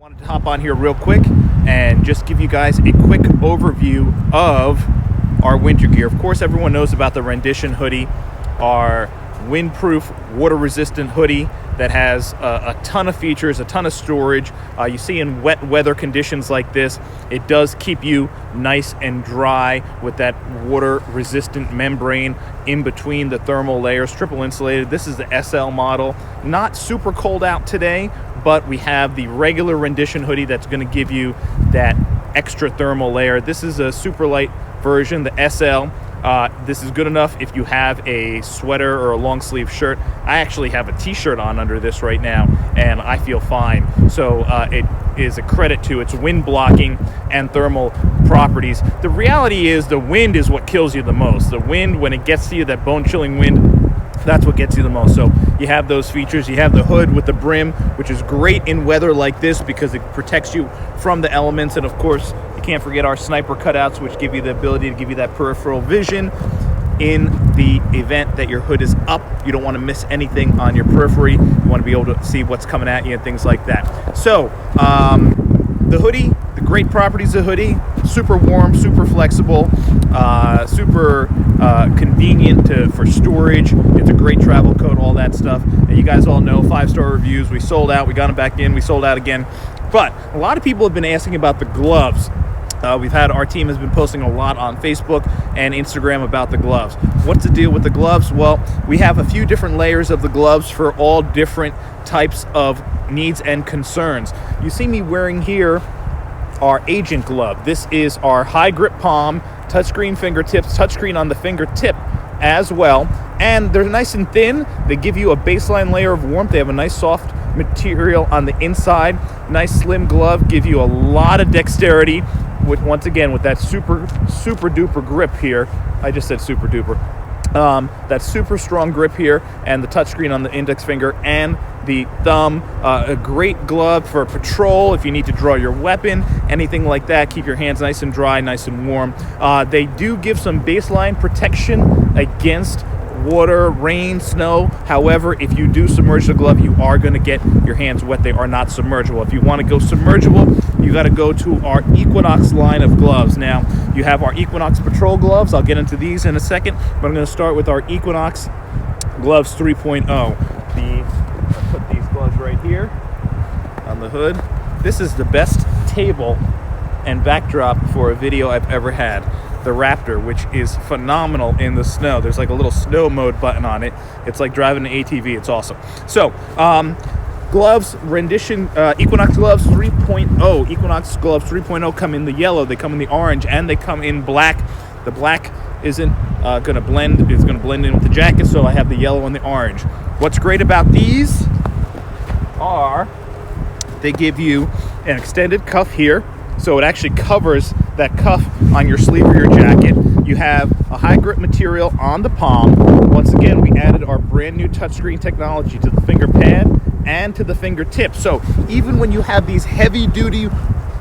Wanted to hop on here real quick and just give you guys a quick overview of our winter gear. Of course, everyone knows about the Rendition Hoodie, our windproof, water-resistant hoodie that has a ton of features, a ton of storage. You see in wet weather conditions like this, it does keep you nice and dry with that water-resistant membrane in between the thermal layers, triple insulated. This is the SL model. Not super cold out today, but we have the regular Rendition Hoodie that's going to give you that extra thermal layer. This is a super light version, the SL. This is good enough if you have a sweater or a long sleeve shirt. I actually have a t-shirt on under this right now and I feel fine. So it is a credit to its wind blocking and thermal properties. The reality is the wind is what kills you the most. The wind, when it gets to you, that bone chilling wind, that's what gets you the most. So you have those features. You have the hood with the brim, which is great in weather like this because it protects you from the elements. And of course, you can't forget our sniper cutouts, which give you the ability to give you that peripheral vision in the event that your hood is up. You don't want to miss anything on your periphery. You want to be able to see what's coming at you and things like that. So the hoodie, the great properties of hoodie: super warm, super flexible, super convenient for storage. It's a great travel coat, all that stuff. And you guys all know 5-star reviews. We sold out. We got them back in. We sold out again. But a lot of people have been asking about the gloves. Our team has been posting a lot on Facebook and Instagram about the gloves. What's the deal with the gloves? Well, we have a few different layers of the gloves for all different types of needs and concerns. You see me wearing here our Agent glove. This is our high grip palm, touchscreen fingertips, touchscreen on the fingertip as well. And they're nice and thin. They give you a baseline layer of warmth. They have a nice soft material on the inside. Nice slim glove, give you a lot of dexterity. Once again, with that super duper grip here. I just said super duper. That super strong grip here, and the touchscreen on the index finger and the thumb. A great glove for patrol if you need to draw your weapon, anything like that. Keep your hands nice and dry, nice and warm. They do give some baseline protection against water, rain, snow. However, if you do submerge the glove, you are going to get your hands wet. They are not submergible. If you want to go submergible, you got to go to our Equinox line of gloves. Now, you have our Equinox Patrol gloves. I'll get into these in a second, but I'm going to start with our Equinox Gloves 3.0. I'll put these gloves right here on the hood. This is the best table and backdrop for a video I've ever had. The Raptor, which is phenomenal in the snow. There's like a little snow mode button on it. It's like driving an ATV. It's awesome. So, gloves, Rendition, Equinox Gloves 3.0. Equinox Gloves 3.0 come in the yellow, they come in the orange, and they come in black. The black isn't going to blend. It's going to blend in with the jacket, so I have the yellow and the orange. What's great about these are they give you an extended cuff here, so it actually covers that cuff on your sleeve of your jacket. You have a high grip material on the palm. Once again, we added our brand new touchscreen technology to the finger pad and to the fingertip. So even when you have these heavy duty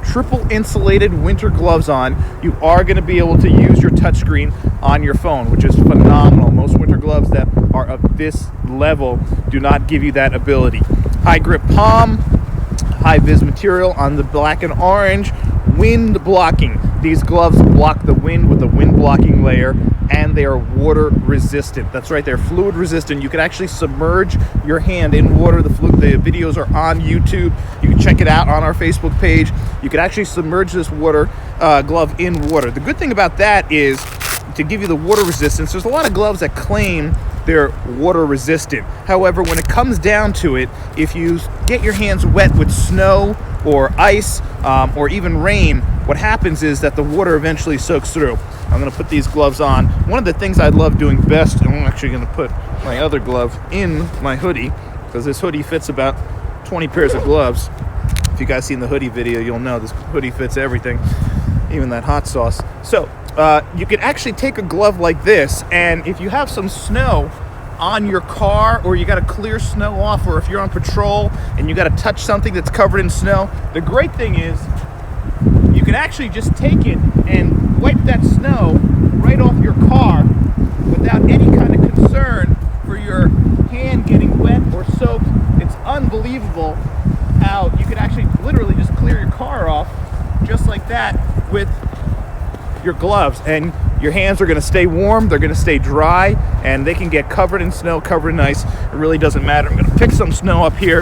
triple insulated winter gloves on, you are going to be able to use your touchscreen on your phone, which is phenomenal. Most winter gloves that are of this level do not give you that ability. High grip palm, high vis material on the black and orange, wind blocking. These gloves block the wind with a wind blocking layer, and they are water resistant. That's right, they're fluid resistant. You can actually submerge your hand in water. The videos are on YouTube. You can check it out on our Facebook page. You can actually submerge this glove in water. The good thing about that is to give you the water resistance. There's a lot of gloves that claim they're water resistant. However, when it comes down to it, if you get your hands wet with snow or ice or even rain, what happens is that the water eventually soaks through. I'm going to put these gloves on. One of the things I love doing best, and I'm actually going to put my other glove in my hoodie, because this hoodie fits about 20 pairs of gloves. If you guys seen the hoodie video, you'll know this hoodie fits everything, even that hot sauce. So you can actually take a glove like this, and if you have some snow on your car, or you got to clear snow off, or if you're on patrol and you got to touch something that's covered in snow, the great thing is you can actually just take it and wipe that snow right off your car without any kind of concern for your hand getting wet or soaked. It's unbelievable how you can actually literally just clear that with your gloves, and your hands are going to stay warm, they're going to stay dry, and they can get covered in snow, covered in ice. It really doesn't matter. I'm going to pick some snow up here,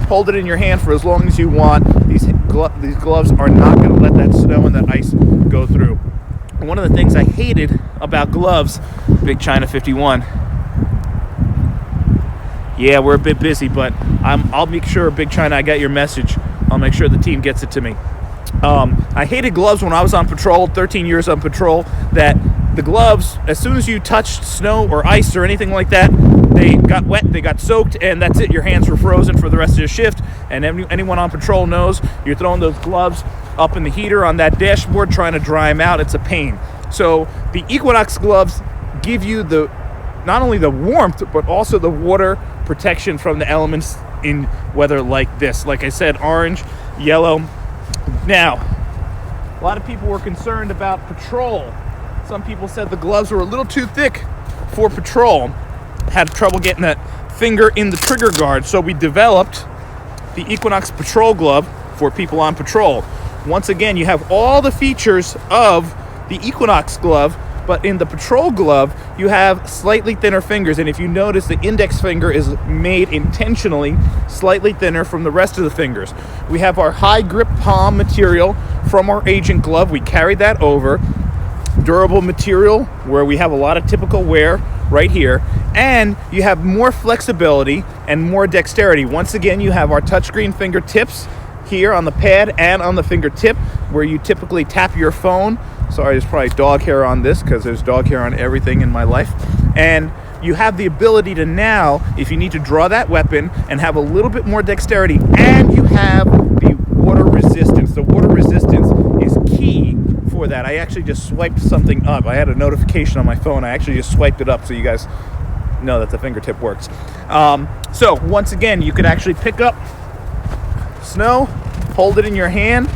hold it in your hand for as long as you want. These gloves are not going to let that snow and that ice go through. And one of the things I hated about gloves, Big China 51. Yeah, we're a bit busy, but I'll make sure, Big China, I got your message. I'll make sure the team gets it to me. I hated gloves when I was on patrol, 13 years on patrol, that the gloves, as soon as you touched snow or ice or anything like that, they got wet, they got soaked, and that's it. Your hands were frozen for the rest of your shift. And anyone on patrol knows you're throwing those gloves up in the heater on that dashboard trying to dry them out. It's a pain. So the Equinox gloves give you not only the warmth, but also the water protection from the elements in weather like this. Like I said, orange, yellow. Now, a lot of people were concerned about patrol. Some people said the gloves were a little too thick for patrol. Had trouble getting that finger in the trigger guard, so we developed the Equinox Patrol Glove for people on patrol. Once again, you have all the features of the Equinox glove, but in the patrol glove, you have slightly thinner fingers. And if you notice, the index finger is made intentionally slightly thinner from the rest of the fingers. We have our high grip palm material from our Agent glove. We carried that over. Durable material where we have a lot of typical wear right here. And you have more flexibility and more dexterity. Once again, you have our touchscreen fingertips here on the pad and on the fingertip where you typically tap your phone. Sorry, there's probably dog hair on this because there's dog hair on everything in my life. And you have the ability to now, if you need to draw that weapon and have a little bit more dexterity, and you have the water resistance. The water resistance is key for that. I actually just swiped something up. I had a notification on my phone. I actually just swiped it up so you guys know that the fingertip works. So once again, you could actually pick up snow, hold it in your hand,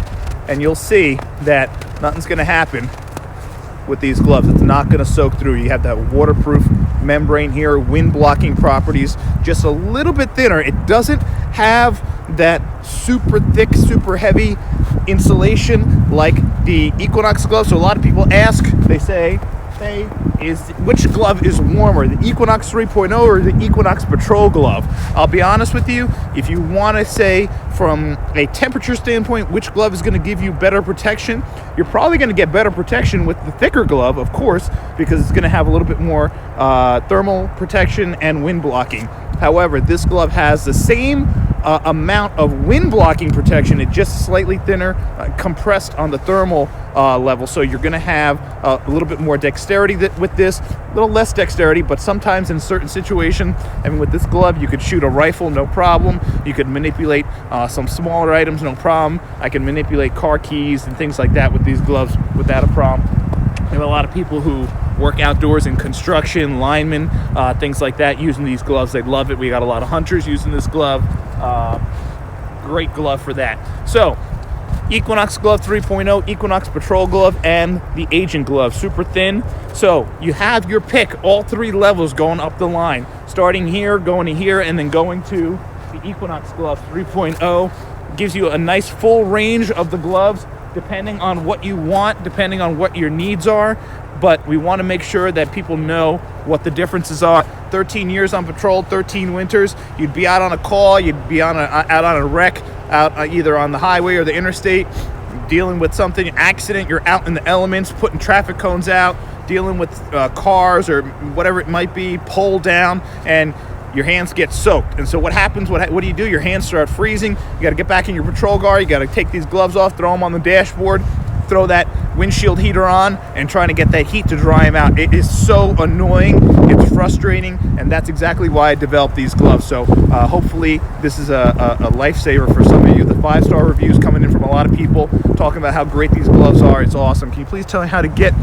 and you'll see that nothing's going to happen with these gloves. It's not going to soak through. You have that waterproof membrane here, wind blocking properties, just a little bit thinner. It doesn't have that super thick, super heavy insulation like the Equinox glove. So a lot of people ask, they say, hey, which glove is warmer, the Equinox 3.0 or the Equinox Patrol glove? I'll be honest with you, if you want to say from a temperature standpoint which glove is going to give you better protection, you're probably going to get better protection with the thicker glove, of course, because it's going to have a little bit more thermal protection and wind blocking. However, this glove has the same amount of wind blocking protection. It's just slightly thinner, compressed on the thermal level. So you're going to have a little bit more dexterity with this, a little less dexterity, but sometimes in certain situations, I mean, with this glove, you could shoot a rifle, no problem. You could manipulate some smaller items, no problem. I can manipulate car keys and things like that with these gloves without a problem. We have a lot of people who work outdoors in construction, linemen, things like that, using these gloves. They love it. We got a lot of hunters using this glove. Great glove for that. So, Equinox Glove 3.0, Equinox Patrol Glove, and the Agent Glove. Super thin. So, you have your pick, all three levels going up the line. Starting here, going to here, and then going to the Equinox Glove 3.0. Gives you a nice full range of the gloves, depending on what you want, depending on what your needs are. But we want to make sure that people know what the differences are. 13 years on patrol, 13 winters. You'd be out on a call, you'd be out on a wreck, out either on the highway or the interstate, dealing with something, accident. You're out in the elements, putting traffic cones out, dealing with cars or whatever it might be, pull down, and your hands get soaked. And so what happens, what do you do? Your hands start freezing. You got to get back in your patrol car. You got to take these gloves off, throw them on the dashboard, throw that windshield heater on, and trying to get that heat to dry them out. It is so annoying. It's frustrating, and that's exactly why I developed these gloves. So hopefully this is a lifesaver for some of you. The 5-star reviews coming in from a lot of people talking about how great these gloves are. It's awesome. Can you please tell me how to get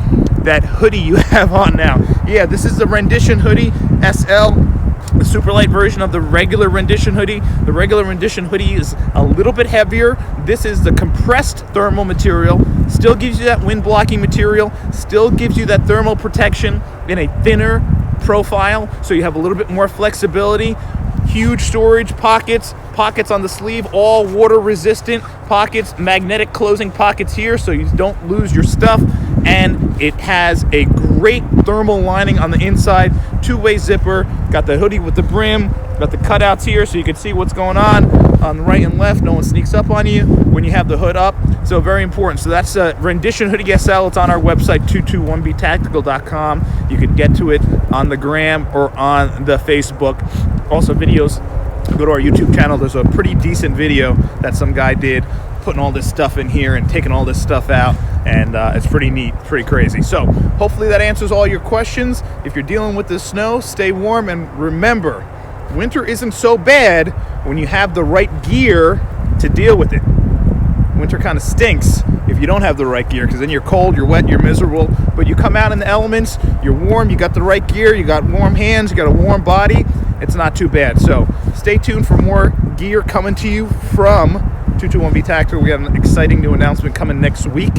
that hoodie you have on now? Yeah, this is the Rendition Hoody SL. The super light version of the regular Rendition Hoodie. The regular Rendition Hoodie is a little bit heavier. This is the compressed thermal material. Still gives you that wind blocking material. Still gives you that thermal protection in a thinner profile, so you have a little bit more flexibility. huge storage pockets on the sleeve, all water resistant pockets, magnetic closing pockets here so you don't lose your stuff. And it has a great thermal lining on the inside, two-way zipper, got the hoodie with the brim, got the cutouts here so you can see what's going on the right and left. No one sneaks up on you when you have the hood up. So very important. So that's Rendition Hoodie SL. It's on our website, 221btactical.com. You can get to it on the gram or on the Facebook. Also videos, go to our YouTube channel. There's a pretty decent video that some guy did putting all this stuff in here and taking all this stuff out, and it's pretty neat, pretty crazy. So hopefully that answers all your questions. If you're dealing with the snow, stay warm, and remember, winter isn't so bad when you have the right gear to deal with it. Winter kind of stinks if you don't have the right gear, because then you're cold, you're wet, you're miserable. But you come out in the elements, you're warm, you got the right gear, you got warm hands, you got a warm body. It's not too bad. So stay tuned for more gear coming to you from 221B Tactical. We got an exciting new announcement coming next week,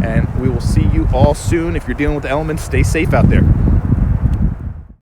and we will see you all soon. If you're dealing with the elements, stay safe out there.